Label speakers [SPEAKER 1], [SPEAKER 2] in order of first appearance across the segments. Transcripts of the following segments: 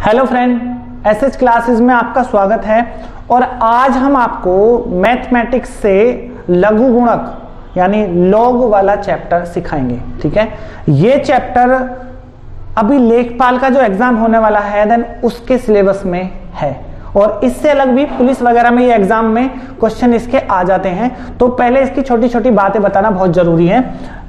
[SPEAKER 1] Hello friend, SH classes में आपका स्वागत है। और आज हम आपको मैथमेटिक्स से लघु गुणक यानी लॉग वाला चैप्टर सिखाएंगे। ठीक है, ये चैप्टर अभी लेखपाल का जो एग्जाम होने वाला है देन उसके सिलेबस में है, और इससे अलग भी पुलिस वगैरह में ये एग्जाम में क्वेश्चन इसके आ जाते हैं। तो पहले इसकी छोटी छोटी बातें बताना बहुत जरूरी है।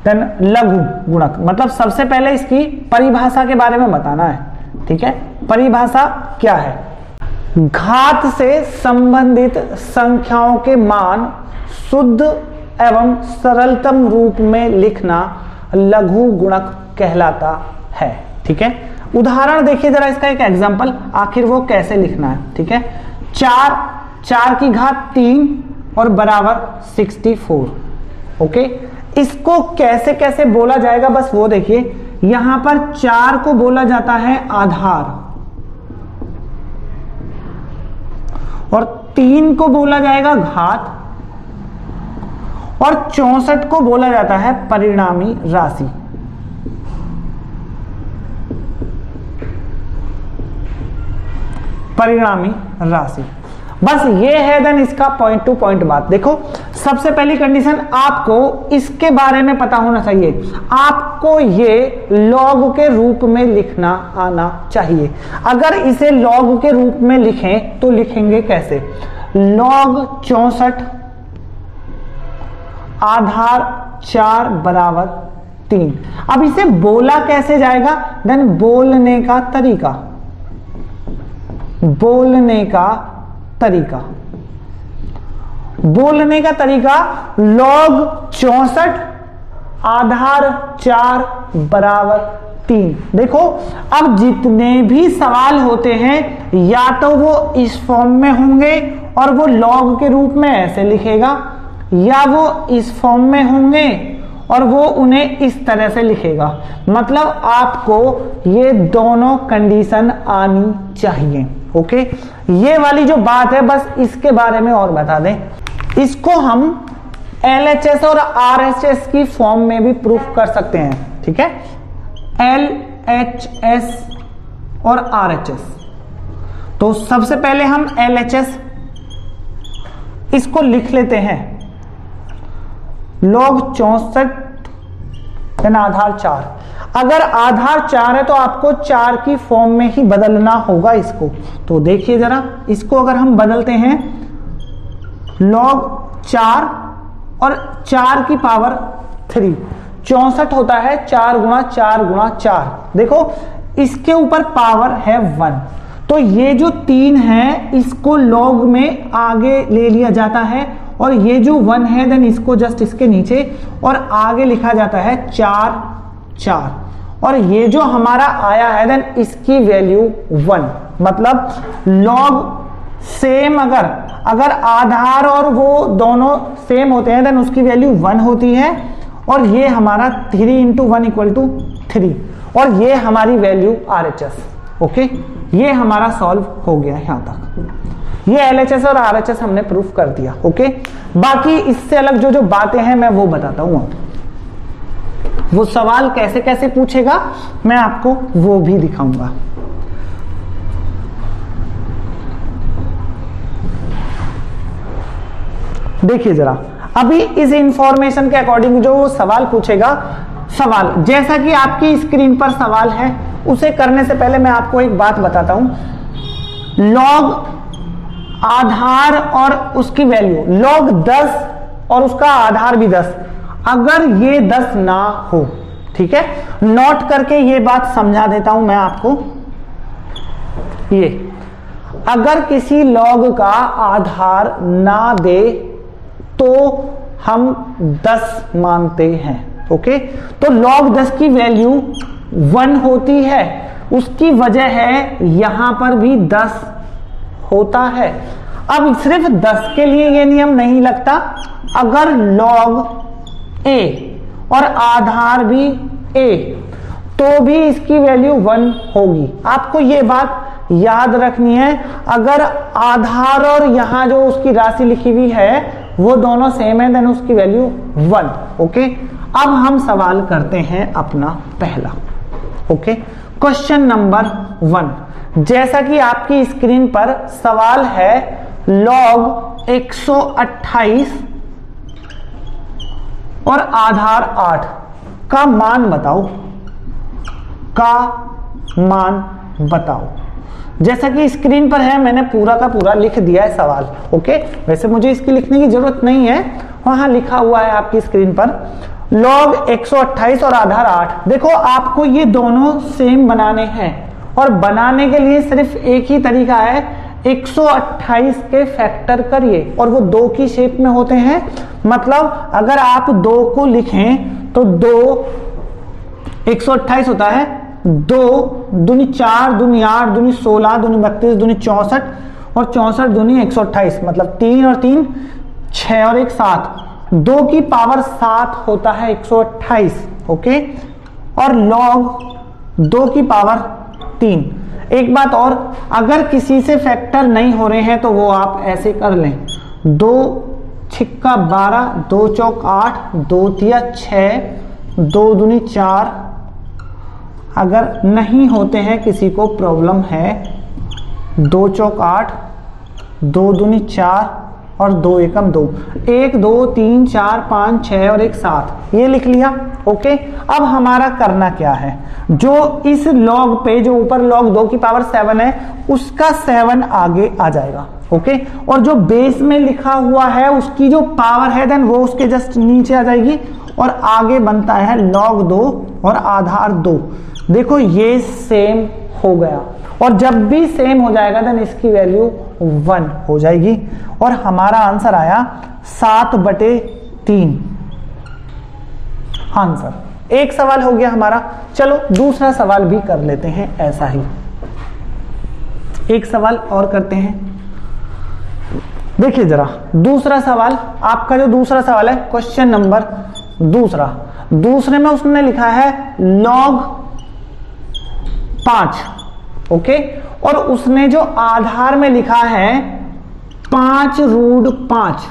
[SPEAKER 1] देन लघु गुणक मतलब सबसे पहले इसकी परिभाषा के बारे में बताना है। ठीक है, परिभाषा क्या है? घात से संबंधित संख्याओं के मान शुद्ध एवं सरलतम रूप में लिखना लघु गुणक कहलाता है। ठीक है, उदाहरण देखिए जरा इसका, एक एग्जांपल आखिर वो कैसे लिखना है। ठीक है, 4 की घात 3 और बराबर 64। ओके, इसको कैसे कैसे बोला जाएगा बस वो देखिए। यहां पर 4 को बोला जाता है आधार और 3 को बोला जाएगा घात और 64 को बोला जाता है परिणामी राशि। परिणामी राशि बस ये है। देन इसका पॉइंट टू पॉइंट बात देखो। सबसे पहली कंडीशन, आपको इसके बारे में पता होना चाहिए। आपको ये लॉग के रूप में लिखना आना चाहिए। अगर इसे लॉग के रूप में लिखें तो लिखेंगे कैसे? लॉग 64 आधार 4 बराबर 3। अब इसे बोला कैसे जाएगा? देन बोलने का तरीका, बोलने का तरीका लॉग 64 आधार 4 बराबर 3। देखो, अब जितने भी सवाल होते हैं या तो वो इस फॉर्म में होंगे और वो लॉग के रूप में ऐसे लिखेगा, या वो इस फॉर्म में होंगे और वो उन्हें इस तरह से लिखेगा। मतलब आपको ये दोनों कंडीशन आनी चाहिए। ओके, ये वाली जो बात है बस इसके बारे में और बता दें। इसको हम LHS और RHS की फॉर्म में भी प्रूफ कर सकते हैं। ठीक है, LHS और RHS। तो सबसे पहले हम LHS इसको लिख लेते हैं। लॉग 64 आधार 4। अगर आधार 4 है तो आपको 4 की फॉर्म में ही बदलना होगा इसको। तो देखिए जरा, इसको अगर हम बदलते हैं लॉग 4 और 4 की पावर 3, 64 होता है 4 गुणा 4 गुणा 4। देखो इसके ऊपर पावर है 1, तो ये जो 3 है इसको लॉग में आगे ले लिया जाता है, और ये जो 1 है देन इसको जस्ट इसके नीचे और आगे लिखा जाता है 4 4। और ये जो हमारा आया है देन इसकी वैल्यू 1। मतलब लॉग सेम, अगर आधार और वो दोनों सेम होते हैं देन उसकी वैल्यू 1 होती है। और ये हमारा 3 × 1 = 3, और ये हमारी वैल्यू RHS। ओके, ये हमारा सॉल्व हो गया यहां तक। ये LHS और RHS हमने प्रूफ कर दिया। ओके, बाकी इससे अलग जो जो बातें हैं मैं वो बताता हूं। वो सवाल कैसे कैसे पूछेगा मैं आपको वो भी दिखाऊंगा। देखिए जरा, अभी इस इंफॉर्मेशन के अकॉर्डिंग जो वो सवाल पूछेगा, सवाल जैसा कि आपकी स्क्रीन पर सवाल है उसे करने से पहले मैं आपको एक बात बताता हूं। लॉग आधार और उसकी वैल्यू, लॉग 10 और उसका आधार भी 10, अगर ये 10 ना हो, ठीक है, नोट करके ये बात समझा देता हूं मैं आपको। ये अगर किसी लॉग का आधार ना दे तो हम 10 मानते हैं। ओके, तो लॉग 10 की वैल्यू 1 होती है, उसकी वजह है यहां पर भी 10 होता है। अब सिर्फ 10 के लिए ये नियम नहीं लगता, अगर लॉग A और आधार भी A तो भी इसकी वैल्यू 1 होगी। आपको ये बात याद रखनी है। अगर आधार और यहां जो उसकी राशि लिखी हुई है वो दोनों सेम है देन उसकी वैल्यू 1। ओके, अब हम सवाल करते हैं अपना पहला। Okay, question number 1। जैसा कि आपकी स्क्रीन पर सवाल है log 128 और आधार 8 का मान बताओ। जैसा कि स्क्रीन पर है, मैंने पूरा का पूरा लिख दिया है सवाल। ओके, वैसे मुझे इसकी लिखने की जरूरत नहीं है, वहां लिखा हुआ है आपकी स्क्रीन पर log 128 और आधार 8। देखो, आपको ये दोनों सेम बनाने हैं और बनाने के लिए सिर्फ एक ही तरीका है, 128 के फैक्टर करिए और वो 2 की शेप में होते हैं। मतलब अगर आप 2 को लिखें तो 2 128 होता है, 2 दूनी 4 दूनी 8 दूनी 16 दूनी 32 दूनी 64 और 64 दूनी 128, मतलब 3 और 3 6 और 1 7। 2 की पावर 7 होता है 128। ओके, और log 2 की पावर 3। एक बात और, अगर किसी से फैक्टर नहीं हो रहे हैं तो वो आप ऐसे कर लें, 2 छिक्का 12, 2 चौक 8, 2 तिया 6, 2 दूनी 4। अगर नहीं होते हैं, किसी को प्रॉब्लम है, 2 चौक 8, 2 दूनी 4 और 2 एकम 2, 1 2 3 4 5 6 और 1 7, ये लिख लिया। ओके, अब हमारा करना क्या है, जो इस log पे जो ऊपर log 2 की पावर 7 है उसका 7 आगे आ जाएगा। ओके, और जो बेस में लिखा हुआ है उसकी जो पावर है देन वो उसके जस्ट नीचे आ जाएगी और आगे बनता है log 2 और आधार 2। देखो, ये सेम हो गया और जब भी सेम हो जाएगा देन इसकी वैल्यू 1 हो जाएगी और हमारा आंसर आया 7/3 आंसर। एक सवाल हो गया हमारा। चलो दूसरा सवाल भी कर लेते हैं, ऐसा ही एक सवाल और करते हैं। देखिए जरा दूसरा सवाल, आपका जो दूसरा सवाल है क्वेश्चन नंबर दूसरे में उसने लिखा है log 5। ओके, और उसने जो आधार में लिखा है 5√5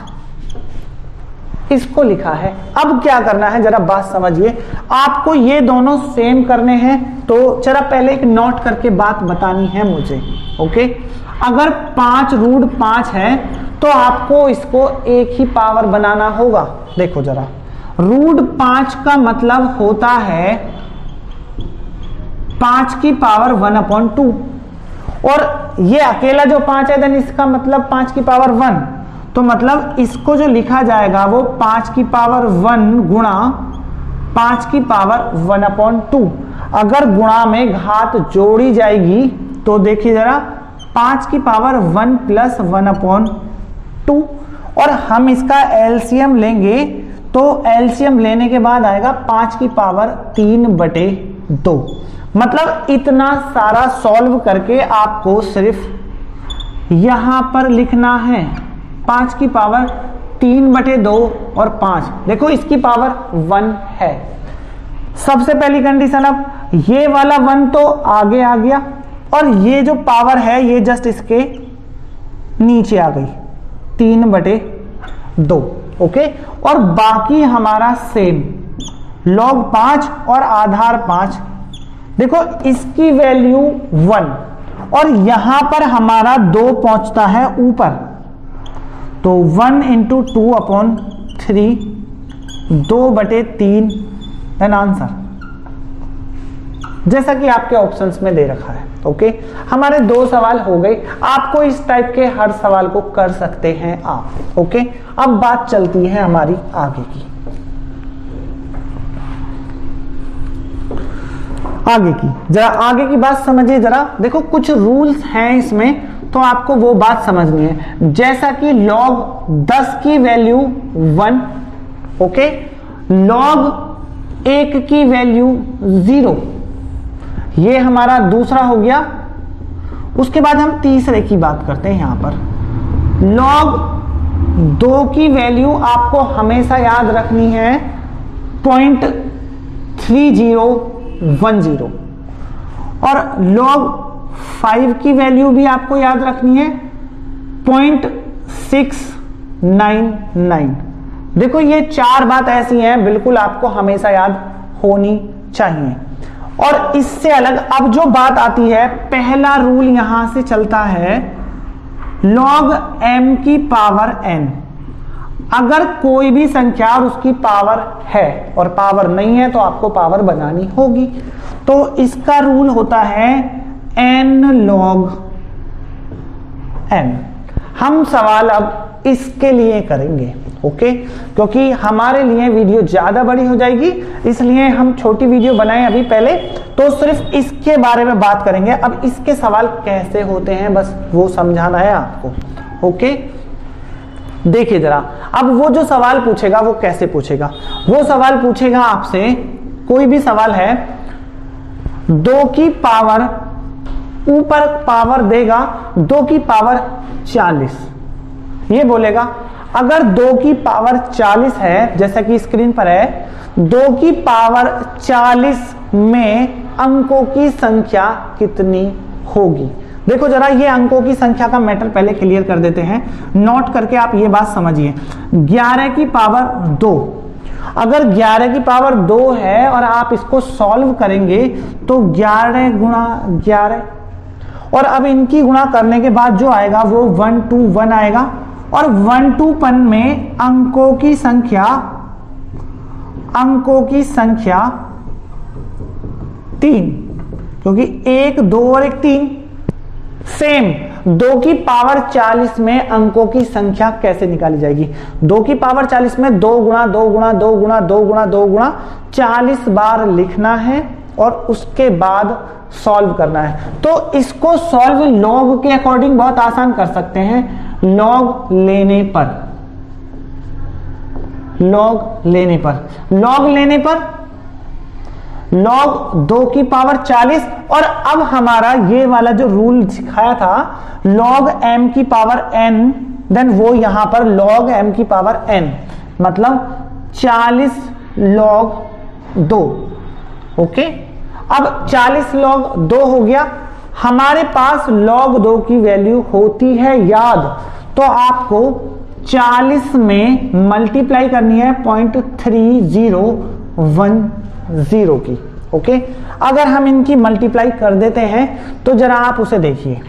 [SPEAKER 1] इसको लिखा है। अब क्या करना है, जरा बात समझिए। आपको ये दोनों सेम करने हैं, तो जरा पहले एक नोट करके बात बतानी है मुझे। ओके, अगर 5√5 है तो आपको इसको एक ही पावर बनाना होगा। देखो जरा, √5 का मतलब होता है 5 की पावर 1/2 और ये अकेला जो 5 है देन इसका मतलब 5 की पावर 1, तो मतलब इसको जो लिखा जाएगा वो 5 की पावर 1 गुणा 5 की पावर 1/2। अगर गुणा में घात जोड़ी जाएगी तो देखिए जरा 5 की पावर 1 + 1/2 और हम इसका एलसीएम लेंगे तो एलसीएम लेने के बाद आएगा 5 की पावर 3/2। मतलब इतना सारा सॉल्व करके आपको सिर्फ यहां पर लिखना है 5 की पावर 3/2 और 5। देखो इसकी पावर 1 है। सबसे पहली कंडीशन, अब ये वाला 1 तो आगे आ गया और ये जो पावर है ये जस्ट इसके नीचे आ गई 3/2। ओके, और बाकी हमारा सेम log 5 और आधार 5। देखो इसकी वैल्यू 1 और यहां पर हमारा 2 पहुंचता है ऊपर, तो 1 × 2/3 2/3 एन आंसर, जैसा कि आपके ऑप्शंस में दे रखा है। ओके, हमारे 2 सवाल हो गए। आपको इस टाइप के हर सवाल को कर सकते हैं आप। ओके, अब बात चलती है हमारी आगे की। जरा आगे की बात समझिए। जरा देखो कुछ रूल्स हैं इसमें, तो आपको वो बात समझनी है। जैसा कि log 10 की वैल्यू 1, ओके, log 1 की वैल्यू 0, ये हमारा दूसरा हो गया। उसके बाद हम तीसरे की बात करते हैं। यहां पर log 2 की वैल्यू आपको हमेशा याद रखनी है 0.3010 और log 5 की वैल्यू भी आपको याद रखनी है 0.699। देखो ये 4 बात ऐसी हैं बिल्कुल आपको हमेशा याद होनी चाहिए। और इससे अलग अब जो बात आती है, पहला रूल यहां से चलता है log m की पावर n। अगर कोई भी संख्या और उसकी पावर है और पावर नहीं है तो आपको पावर बनानी होगी। तो इसका रूल होता है n log n। हम सवाल अब इसके लिए करेंगे, ओके, क्योंकि हमारे लिए वीडियो ज्यादा बड़ी हो जाएगी, इसलिए हम छोटी वीडियो बनाएं अभी पहले, तो सिर्फ इसके बारे में बात करेंगे। अब इसके सवाल कैसे होते हैं बस वो समझाना है आपको, ओके। देखिए जरा, अब वो जो सवाल पूछेगा वो कैसे पूछेगा, वो सवाल पूछेगा आपसे, कोई भी सवाल है, 2 की पावर, ऊपर पावर देगा 2 की पावर 40, ये बोलेगा अगर 2 की पावर 40 है, जैसा कि स्क्रीन पर है, 2 की पावर 40 में अंकों की संख्या कितनी होगी। देखो जरा, ये अंकों की संख्या का मैटर पहले क्लियर कर देते हैं, नोट करके आप ये बात समझिए। 11 की पावर 2, अगर 11 की पावर 2 है और आप इसको सॉल्व करेंगे तो 11 गुणा 11, और अब इनकी गुणा करने के बाद जो आएगा वो 121 आएगा, और 121 में अंकों की संख्या 3, क्योंकि 1 2 और 1 3। सेम 2 की पावर 40 में अंकों की संख्या कैसे निकाली जाएगी, 2 की पावर 40 में 2 गुणा 2 गुणा 2 गुणा 2 गुणा 2 गुणा 40 बार लिखना है और उसके बाद सॉल्व करना है। तो इसको सॉल्व लॉग के अकॉर्डिंग बहुत आसान कर सकते हैं, लॉग लेने पर लॉग 2 की पावर 40, और अब हमारा ये वाला जो रूल सिखाया था log m की पावर n, देन वो यहां पर log m की पावर n, मतलब 40 log 2, ओके। अब 40 log 2 हो गया, हमारे पास log 2 की वैल्यू होती है याद, तो आपको 40 में मल्टीप्लाई करनी है 0.3010 की, ओके। अगर हम इनकी मल्टीप्लाई कर देते हैं तो जरा आप उसे देखिए,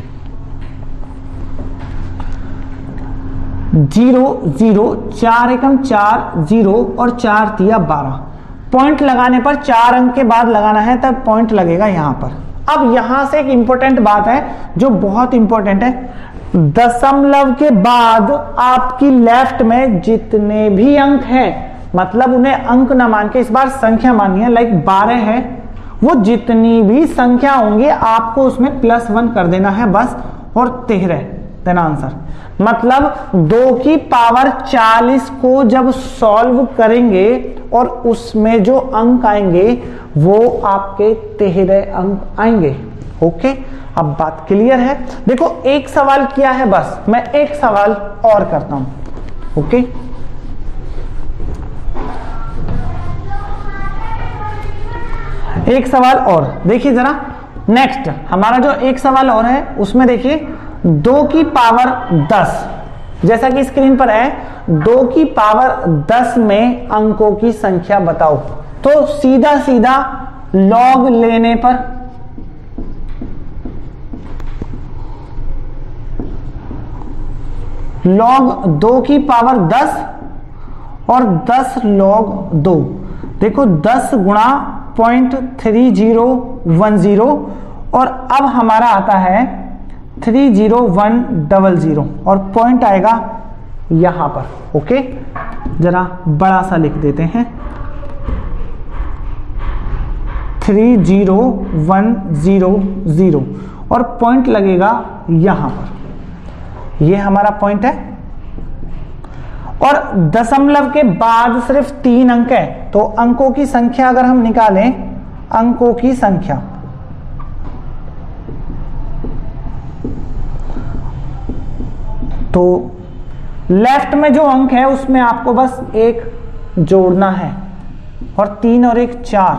[SPEAKER 1] 0 0 4 एकम 4 0 और 4 तिया 12, पॉइंट लगाने पर 4 अंक के बाद लगाना है, तब पॉइंट लगेगा यहां पर। अब यहां से एक इंपॉर्टेंट बात है जो बहुत इंपॉर्टेंट है, दशमलव के बाद आपकी लेफ्ट में जितने भी अंक हैं, मतलब उन्हें अंक ना मान के इस बार संख्या माननी है, लाइक 12 है, वो जितनी भी संख्या होंगी आपको उसमें +1 कर देना है बस, और 13 देन आंसर। मतलब 2 की पावर 40 को जब सॉल्व करेंगे और उसमें जो अंक आएंगे वो आपके 13 अंक आएंगे, ओके। अब बात क्लियर है। देखो एक सवाल किया है बस, मैं एक सवाल और करता हूं, ओके। एक सवाल और देखिए जरा, नेक्स्ट हमारा जो एक सवाल और है उसमें देखिए 2 की पावर 10, जैसा कि स्क्रीन पर है, 2 की पावर 10 में अंकों की संख्या बताओ। तो सीधा सीधा लॉग लेने पर लॉग 2 की पावर 10 और 10 log 2, देखो 10 गुणा 0.3010, और अब हमारा आता है 30100 और पॉइंट आएगा यहां पर, ओके। जरा बड़ा सा लिख देते हैं, 30100 और पॉइंट लगेगा यहां पर, ये हमारा पॉइंट है। और दशमलव के बाद सिर्फ 3 अंक है, तो अंकों की संख्या अगर हम निकालें, अंकों की संख्या तो लेफ्ट में जो अंक है उसमें आपको बस 1 जोड़ना है, और 3 और 1 4,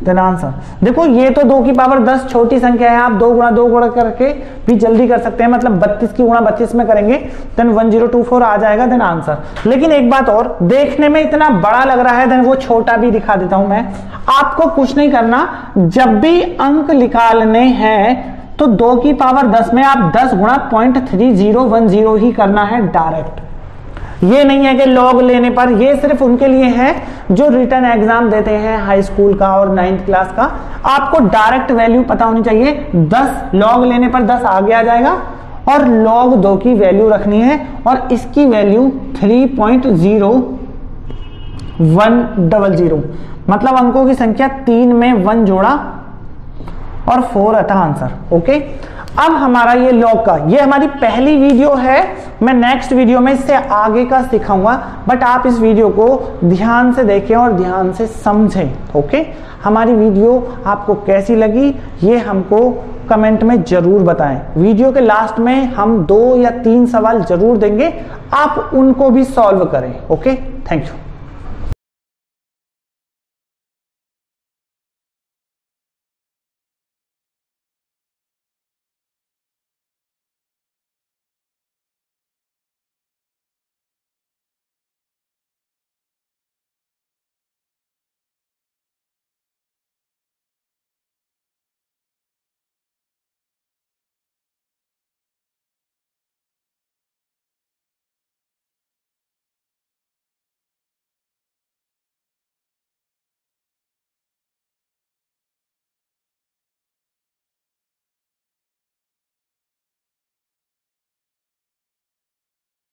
[SPEAKER 1] देन आंसर। देखो ये तो 2 की पावर 10 छोटी संख्या है, आप 2 गुणा करके भी जल्दी कर सकते हैं, मतलब 32 की गुणा 32 में करेंगे देन 1024 आ जाएगा देन आंसर। लेकिन एक बात और, देखने में इतना बड़ा लग रहा है देन वो छोटा भी दिखा देता हूं मैं। आपको कुछ नहीं करना, जब भी अंक निकालने हैं तो 2 की पावर 10 में आप 10 गुणा 0.3010 ही करना है डायरेक्ट। ये नहीं है कि लॉग लेने पर, ये सिर्फ उनके लिए है जो रिटर्न एग्जाम देते हैं हाई स्कूल का और 9th क्लास का। आपको डायरेक्ट वैल्यू पता होनी चाहिए, 10 लॉग लेने पर 10 आगे आ जाएगा और log 2 की वैल्यू रखनी है और इसकी वैल्यू 3.0100, मतलब अंकों की संख्या 3 में 1 जोड़ा और 4 आता आंसर। ओके, अब हमारा ये लॉग का, ये हमारी पहली वीडियो है, मैं नेक्स्ट वीडियो में इससे आगे का सिखाऊंगा, बट आप इस वीडियो को ध्यान से देखें और ध्यान से समझें। ओके, हमारी वीडियो आपको कैसी लगी ये हमको कमेंट में जरूर बताएं। वीडियो के लास्ट में हम 2 या 3 सवाल जरूर देंगे, आप उनको भी सॉल्व करें। Okay, thank you.